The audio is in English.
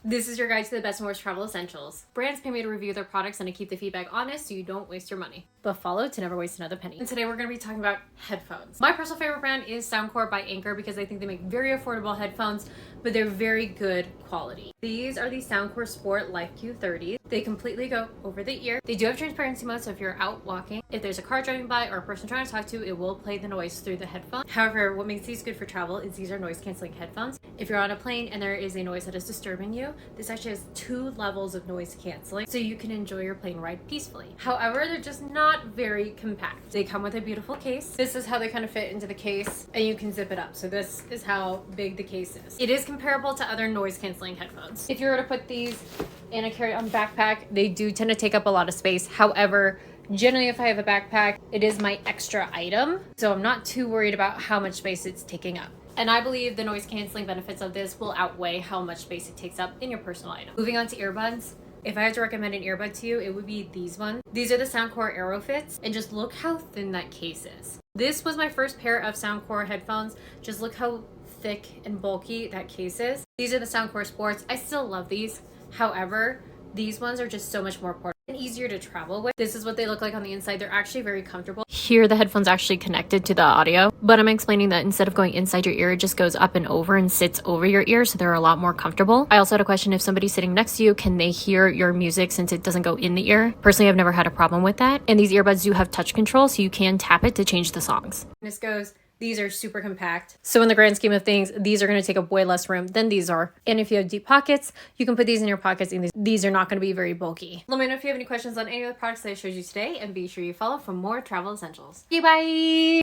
This is your guide to the best and worst travel essentials. Brands pay me to review their products and to keep the feedback honest so you don't waste your money. But follow to never waste another penny. And today we're going to be talking about headphones. My personal favorite brand is Soundcore by Anchor because I think they make very affordable headphones, but they're very good quality. These are the Soundcore Sport Life Q30. They completely go over the ear. They do have transparency mode, so if you're out walking, if there's a car driving by or a person trying to talk to you, it will play the noise through the headphone. However, what makes these good for travel is these are noise canceling headphones. If you're on a plane and there is a noise that is disturbing you, this actually has 2 levels of noise canceling, so you can enjoy your plane ride peacefully. However, they're just not very compact. They come with a beautiful case. This is how they kind of fit into the case, and you can zip it up. So this is how big the case is. It is comparable to other noise canceling headphones. If you were to put these in a carry-on backpack, they do tend to take up a lot of space. However, generally if I have a backpack, it is my extra item, so I'm not too worried about how much space it's taking up. And I believe the noise canceling benefits of this will outweigh how much space it takes up in your personal item. Moving on to earbuds. If I had to recommend an earbud to you, it would be these ones. These are the Soundcore Aerofits, and just look how thin that case is. This was my first pair of Soundcore headphones. Just look how thick and bulky that case is. These are the Soundcore Sports. I still love these. However, these ones are just so much more portable and easier to travel with. This is what they look like on the inside. They're actually very comfortable. Here, the headphone's actually connected to the audio, but I'm explaining that instead of going inside your ear, it just goes up and over and sits over your ear, so they're a lot more comfortable. I also had a question: if somebody's sitting next to you, can they hear your music since it doesn't go in the ear? Personally, I've never had a problem with that. And these earbuds do have touch control, so you can tap it to change the songs. This goes. These are super compact. So in the grand scheme of things, these are going to take up way less room than these are. And if you have deep pockets, you can put these in your pockets, and these are not going to be very bulky. Let me know if you have any questions on any of the products that I showed you today, and be sure you follow for more travel essentials. Okay, bye!